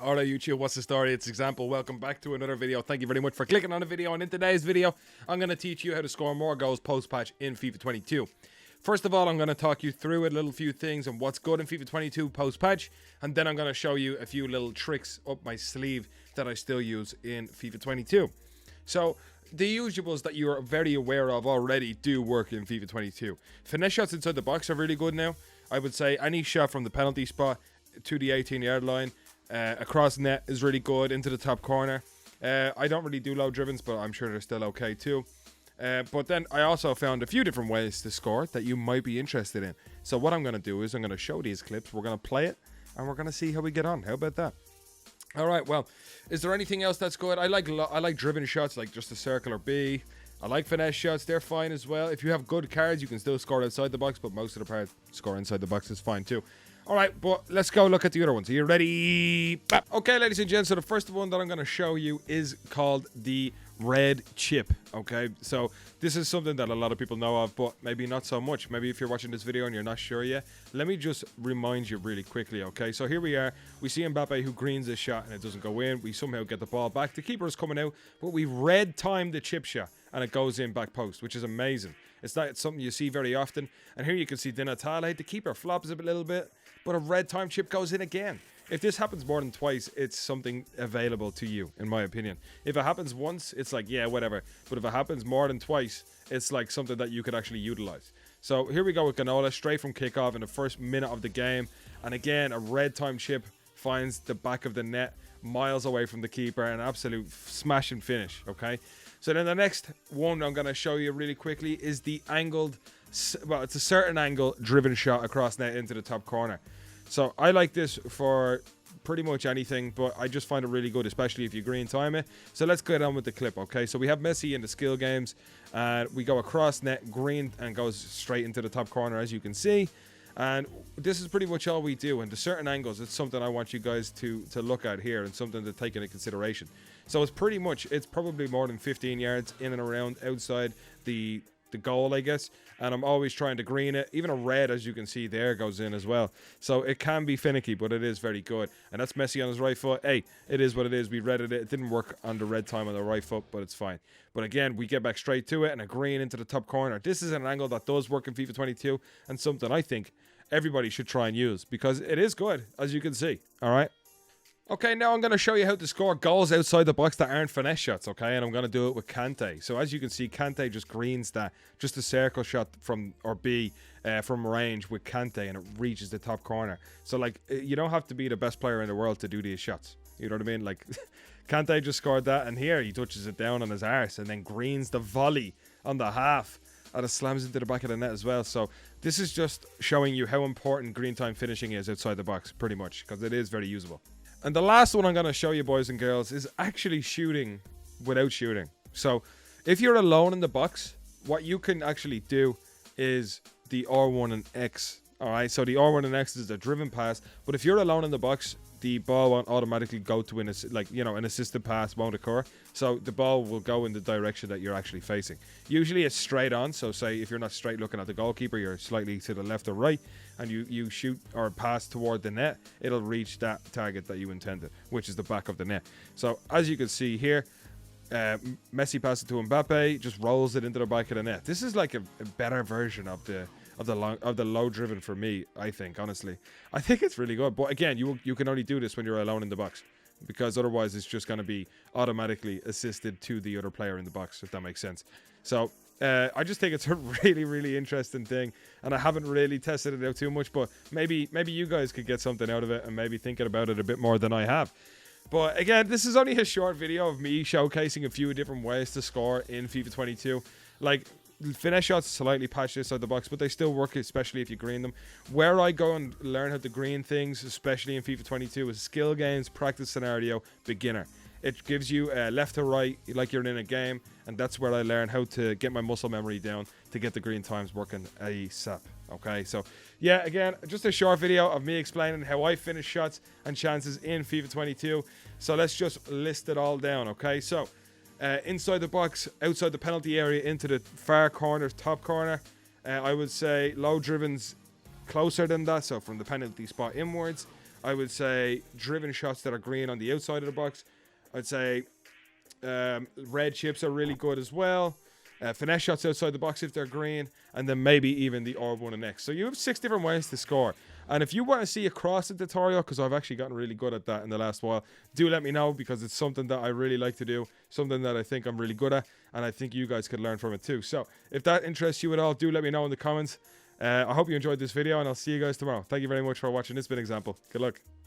Alright YouTube, what's the story? It's Example. Welcome back to another video. Thank you very much for clicking on the video, and in today's video I'm going to teach you how to score more goals post-patch in FIFA 22. First of all, I'm going to talk you through a little few things and what's good in FIFA 22 post-patch, and then I'm going to show you a few little tricks up my sleeve that I still use in FIFA 22. So, the usuals that you're very aware of already do work in FIFA 22. Finesse shots inside the box are really good now. I would say any shot from the penalty spot to the 18-yard line, across net is really good, into the top corner. I don't really do low drivens, but I'm sure they're still okay too. But then I also found a few different ways to score that you might be interested in. So what I'm going to do is I'm going to show these clips, we're going to play it, and we're going to see how we get on. How about that? Alright, well, is there anything else that's good? I like driven shots, like just a circle or B. I like finesse shots, they're fine as well. If you have good cards, you can still score outside the box, but most of the parts score inside the box is fine too. Alright, but let's go look at the other ones. Are you ready? Okay, ladies and gents, so the first one that I'm going to show you is called the red chip. Okay, so this is something that a lot of people know of, but maybe not so much. Maybe if you're watching this video and you're not sure yet, let me just remind you really quickly. Okay, so here we are. We see Mbappe who greens this shot and it doesn't go in. We somehow get the ball back. The keeper is coming out, but we red timed the chip shot and it goes in back post, which is amazing. It's not something you see very often. And here you can see Di Natale, the keeper flops a little bit, but a red time chip goes in again. If this happens more than twice, it's something available to you, in my opinion. If it happens once, it's like, yeah, whatever. But if it happens more than twice, it's like something that you could actually utilize. So here we go with Ganola, straight from kickoff in the first minute of the game. And again, a red time chip finds the back of the net, miles away from the keeper, an absolute smash and finish, okay? So then the next one I'm going to show you really quickly is the angled, well, it's a certain angle driven shot across net into the top corner. So I like this for pretty much anything, but I just find it really good, especially if you green time it. So let's get on with the clip, okay? So we have Messi in the skill games, and we go across net, green, and goes straight into the top corner, as you can see. And this is pretty much all we do. And to certain angles, it's something I want you guys to look at here and something to take into consideration. So it's pretty much, it's probably more than 15 yards in and around outside the goal, I guess. And I'm always trying to green it. Even a red, as you can see there, goes in as well. So it can be finicky, but it is very good. And that's Messi on his right foot. Hey, it is what it is. We redded it. It didn't work on the red time on the right foot, but it's fine. But again, we get back straight to it and a green into the top corner. This is an angle that does work in FIFA 22 and something I think everybody should try and use because it is good, as you can see. All right. Okay, now I'm going to show you how to score goals outside the box that aren't finesse shots, okay? And I'm going to do it with Kante. So as you can see, Kante just greens that, just a circle shot from, or B, from range with Kante, and it reaches the top corner. So, like, you don't have to be the best player in the world to do these shots. You know what I mean? Like, Kante just scored that, and here he touches it down on his arse and then greens the volley on the half. And it slams into the back of the net as well. So this is just showing you how important green time finishing is outside the box, pretty much, because it is very usable. And the last one I'm going to show you, boys and girls, is actually shooting without shooting. So if you're alone in the box, what you can actually do is the R1 and X. All right, so the R1 and X is a driven pass. But if you're alone in the box, the ball won't automatically go to an assisted pass won't occur. So the ball will go in the direction that you're actually facing. Usually it's straight on. So say if you're not straight looking at the goalkeeper, you're slightly to the left or right, and you shoot or pass toward the net, it'll reach that target that you intended, which is the back of the net. So as you can see here, Messi passes it to Mbappe, just rolls it into the back of the net. This is like a better version of the low driven for me, I think, honestly. I think it's really good. But again, you can only do this when you're alone in the box, because otherwise it's just going to be automatically assisted to the other player in the box, if that makes sense. So I just think it's a really, really interesting thing, and I haven't really tested it out too much, but maybe you guys could get something out of it and maybe thinking about it a bit more than I have. But again, this is only a short video of me showcasing a few different ways to score in FIFA 22. Like, finesse shots slightly patched inside the box, but they still work, especially if you green them. Where I go and learn how to green things, especially in FIFA 22, is skill games, practice scenario, beginner. It gives you left to right like you're in a game, and that's where I learn how to get my muscle memory down to get the green times working ASAP. Okay, so yeah, again, just a short video of me explaining how I finish shots and chances in FIFA 22. So let's just list it all down, okay? So inside the box, outside the penalty area, into the far corner, top corner, I would say low drivens closer than that, so from the penalty spot inwards. I would say driven shots that are green on the outside of the box. I'd say red chips are really good as well. Finesse shots outside the box if they're green, and then maybe even the orb one and X. So you have 6 different ways to score. And if you want to see a crossing tutorial, because I've actually gotten really good at that in the last while, do let me know, because it's something that I really like to do, something that I think I'm really good at, and I think you guys could learn from it too. So if that interests you at all, do let me know in the comments. I hope you enjoyed this video, and I'll see you guys tomorrow. Thank you very much for watching. This has been Example. Good luck.